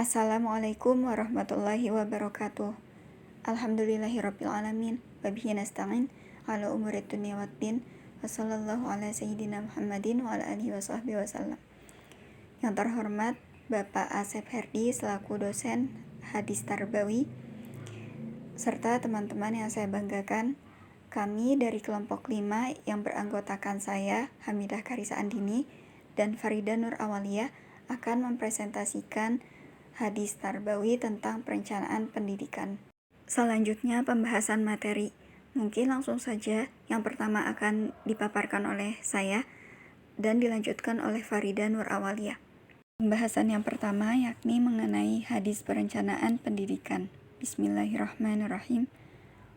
Assalamualaikum warahmatullahi wabarakatuh. Alhamdulillahirabbil alamin wa bihi nasta'in ala umuri dunya waddin. Wassallallahu ala sayyidina Muhammadin wa ala alihi washabbihi wasallam. Yang terhormat Bapak Asep Herdi selaku dosen hadis tarbawi, serta teman-teman yang saya banggakan, kami dari kelompok 5 yang beranggotakan saya, Hamidah Karisa Andini dan Farida Nur Awaliyah, akan mempresentasikan hadis tarbawi tentang perencanaan pendidikan. Selanjutnya pembahasan materi. Mungkin langsung saja, yang pertama akan dipaparkan oleh saya dan dilanjutkan oleh Farida Nur Awaliyah. Pembahasan yang pertama yakni mengenai hadis perencanaan pendidikan. Bismillahirrahmanirrahim.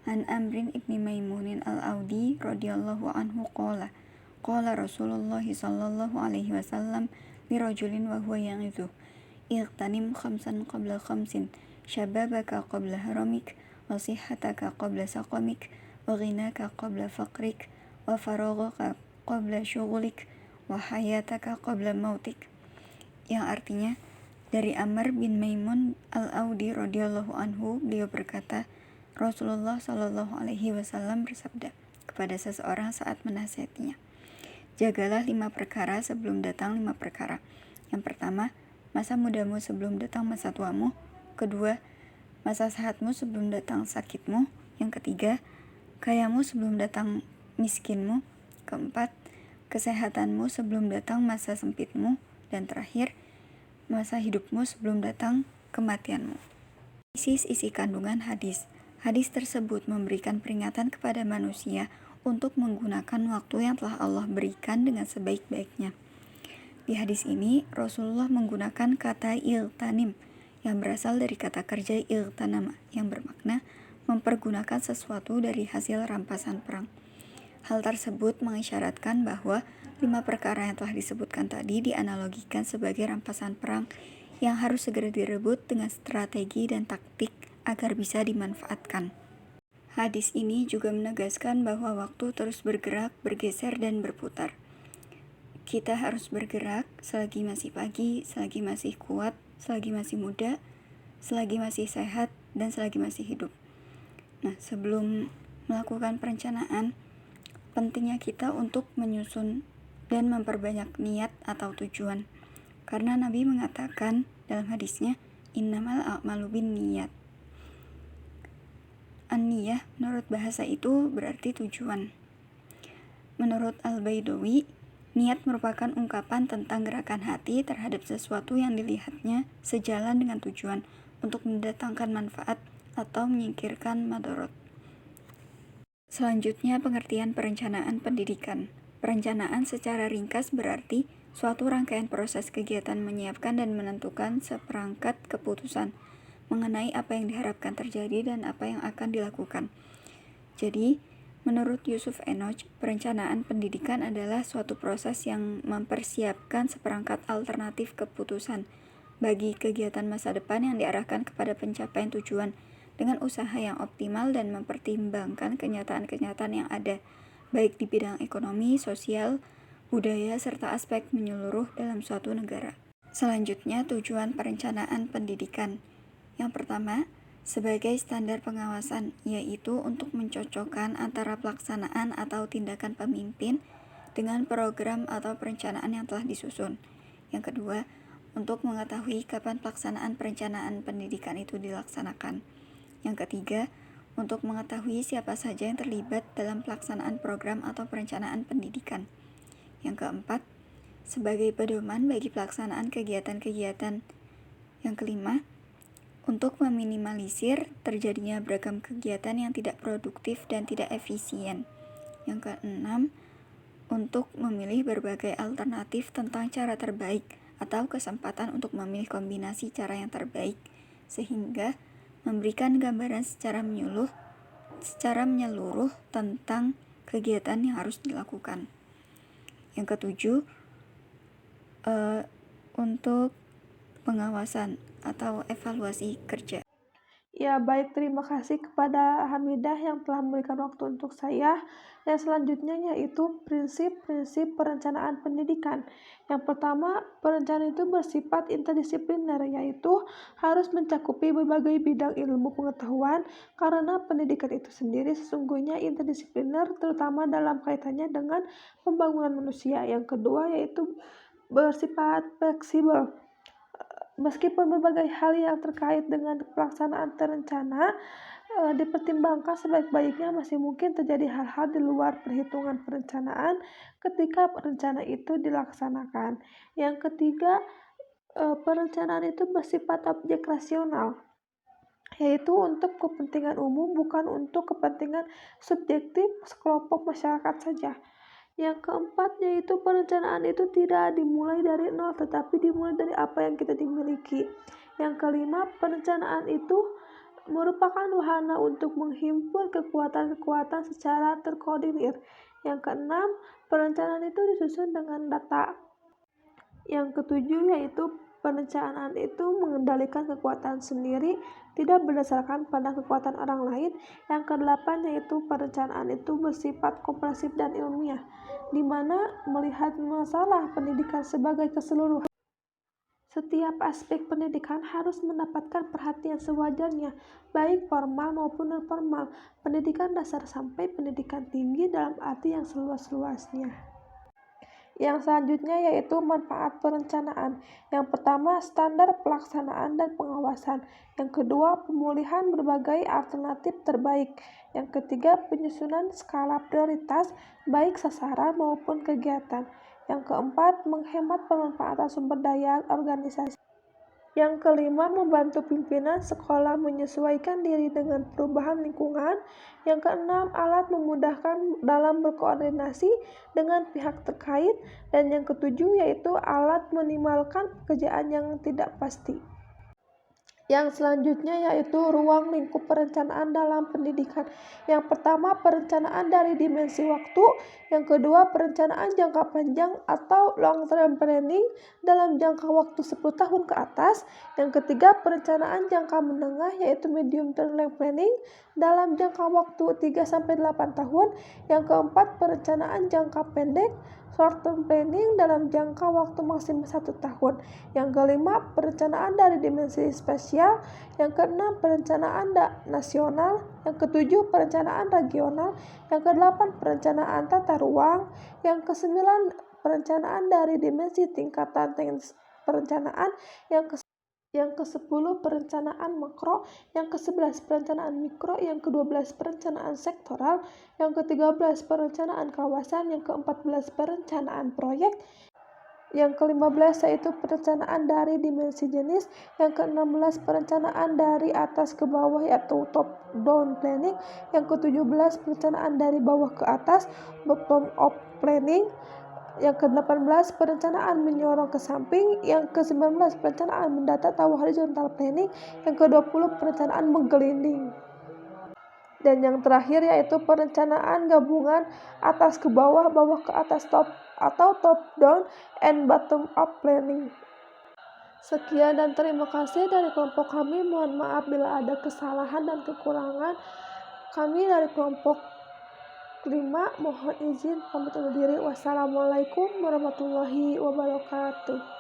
An Amrin ibni Maimunin al-Audi radhiyallahu anhu qala Rasulullah sallallahu alaihi wasallam lirajulin wa huwa ya'idhu ightanim khamsan qabla khamsin syababaka qabla haramik wa sihhataka qabla saqamik wa ghinaka qabla faqrik wa faraghaka qabla syughlik wa hayataka qabla mautik, yang artinya dari Amr bin Maimun al-Audi radhiyallahu anhu, beliau berkata, Rasulullah sallallahu alaihi wasallam bersabda kepada seseorang saat menasihatinya, jagalah 5 perkara sebelum datang 5 perkara. Yang pertama, masa mudamu sebelum datang masa tuamu. Kedua, masa sehatmu sebelum datang sakitmu. Yang ketiga, kayamu sebelum datang miskinmu. Keempat, kesehatanmu sebelum datang masa sempitmu. Dan terakhir, masa hidupmu sebelum datang kematianmu. Isi kandungan hadis. Hadis tersebut memberikan peringatan kepada manusia untuk menggunakan waktu yang telah Allah berikan dengan sebaik-baiknya. Di hadis ini, Rasulullah menggunakan kata iltanim yang berasal dari kata kerja iltanama yang bermakna mempergunakan sesuatu dari hasil rampasan perang. Hal tersebut mengisyaratkan bahwa 5 perkara yang telah disebutkan tadi dianalogikan sebagai rampasan perang yang harus segera direbut dengan strategi dan taktik agar bisa dimanfaatkan. Hadis ini juga menegaskan bahwa waktu terus bergerak, bergeser, dan berputar. Kita harus bergerak selagi masih pagi, selagi masih kuat, selagi masih muda, selagi masih sehat, dan selagi masih hidup. Nah, sebelum melakukan perencanaan, pentingnya kita untuk menyusun dan memperbanyak niat atau tujuan. Karena Nabi mengatakan dalam hadisnya, innamal a'malu binniyat. An-niyah menurut bahasa itu berarti tujuan. Menurut Al-Baidawi, niat merupakan ungkapan tentang gerakan hati terhadap sesuatu yang dilihatnya sejalan dengan tujuan untuk mendatangkan manfaat atau menyingkirkan madorot. Selanjutnya, pengertian perencanaan pendidikan. Perencanaan secara ringkas berarti suatu rangkaian proses kegiatan menyiapkan dan menentukan seperangkat keputusan mengenai apa yang diharapkan terjadi dan apa yang akan dilakukan. Jadi, menurut Yusuf Enoch, perencanaan pendidikan adalah suatu proses yang mempersiapkan seperangkat alternatif keputusan bagi kegiatan masa depan yang diarahkan kepada pencapaian tujuan dengan usaha yang optimal dan mempertimbangkan kenyataan-kenyataan yang ada, baik di bidang ekonomi, sosial, budaya, serta aspek menyeluruh dalam suatu negara. Selanjutnya, tujuan perencanaan pendidikan. Yang pertama, sebagai standar pengawasan, yaitu untuk mencocokkan antara pelaksanaan atau tindakan pemimpin dengan program atau perencanaan yang telah disusun. Yang kedua, untuk mengetahui kapan pelaksanaan perencanaan pendidikan itu dilaksanakan. Yang ketiga, untuk mengetahui siapa saja yang terlibat dalam pelaksanaan program atau perencanaan pendidikan. Yang keempat, sebagai pedoman bagi pelaksanaan kegiatan-kegiatan. Yang kelima, untuk meminimalisir terjadinya beragam kegiatan yang tidak produktif dan tidak efisien. Yang keenam, untuk memilih berbagai alternatif tentang cara terbaik atau kesempatan untuk memilih kombinasi cara yang terbaik, sehingga memberikan gambaran secara menyeluruh tentang kegiatan yang harus dilakukan. Yang ketujuh, untuk pengawasan atau evaluasi kerja. Ya, baik, terima kasih kepada Hamidah yang telah memberikan waktu untuk saya. Yang selanjutnya yaitu prinsip-prinsip perencanaan pendidikan. Yang pertama, perencanaan itu bersifat interdisipliner, yaitu harus mencakupi berbagai bidang ilmu pengetahuan karena pendidikan itu sendiri sesungguhnya interdisipliner, terutama dalam kaitannya dengan pembangunan manusia. Yang kedua yaitu bersifat fleksibel. Meskipun berbagai hal yang terkait dengan pelaksanaan terencana dipertimbangkan sebaik-baiknya, masih mungkin terjadi hal-hal di luar perhitungan perencanaan ketika rencana itu dilaksanakan. Yang ketiga, perencanaan itu bersifat objek rasional, yaitu untuk kepentingan umum, bukan untuk kepentingan subjektif sekelompok masyarakat saja. Yang keempat yaitu perencanaan itu tidak dimulai dari nol, tetapi dimulai dari apa yang kita dimiliki. Yang kelima, perencanaan itu merupakan wahana untuk menghimpun kekuatan-kekuatan secara terkoordinir. Yang keenam, perencanaan itu disusun dengan data. Yang ketujuh yaitu perencanaan itu mengendalikan kekuatan sendiri, tidak berdasarkan pada kekuatan orang lain. Yang kedelapan yaitu perencanaan itu bersifat komprehensif dan ilmiah, di mana melihat masalah pendidikan sebagai keseluruhan. Setiap aspek pendidikan harus mendapatkan perhatian sewajarnya, baik formal maupun non-formal, pendidikan dasar sampai pendidikan tinggi dalam arti yang seluas-luasnya. Yang selanjutnya yaitu manfaat perencanaan. Yang pertama, standar pelaksanaan dan pengawasan. Yang kedua, pemulihan berbagai alternatif terbaik. Yang ketiga, penyusunan skala prioritas baik sasaran maupun kegiatan. Yang keempat, menghemat pemanfaatan sumber daya organisasi. Yang kelima, membantu pimpinan sekolah menyesuaikan diri dengan perubahan lingkungan. Yang keenam, alat memudahkan dalam berkoordinasi dengan pihak terkait. Dan yang ketujuh, yaitu alat minimalkan pekerjaan yang tidak pasti. Yang selanjutnya yaitu ruang lingkup perencanaan dalam pendidikan. Yang pertama, perencanaan dari dimensi waktu. Yang kedua, perencanaan jangka panjang atau long term planning dalam jangka waktu 10 tahun ke atas. Yang ketiga, perencanaan jangka menengah yaitu medium term planning dalam jangka waktu 3-8 tahun. Yang keempat, perencanaan jangka pendek short term planning dalam jangka waktu maksimal 1 tahun. Yang kelima, perencanaan dari dimensi spesial. Yang keenam, perencanaan nasional. Yang ketujuh, perencanaan regional. Yang kedelapan, perencanaan tata ruang. Yang kesembilan, perencanaan dari dimensi tingkatan teknis perencanaan. Yang ke-10 perencanaan makro, yang ke-11 perencanaan mikro, yang ke-12 perencanaan sektoral, yang ke-13 perencanaan kawasan, yang ke-14 perencanaan proyek, yang ke-15 yaitu perencanaan dari dimensi jenis, yang ke-16 perencanaan dari atas ke bawah yaitu top down planning, yang ke-17 perencanaan dari bawah ke atas bottom up planning, yang ke-18 perencanaan menyorong ke samping, yang ke-19 perencanaan mendatar atau horizontal planning, yang ke-20 perencanaan menggelinding. Dan yang terakhir yaitu perencanaan gabungan atas ke bawah, bawah ke atas top atau top down and bottom up planning. Sekian dan terima kasih dari kelompok kami. Mohon maaf bila ada kesalahan dan kekurangan. Kami dari kelompok 5 mohon izin pamit undur diri. Wassalamualaikum warahmatullahi wabarakatuh.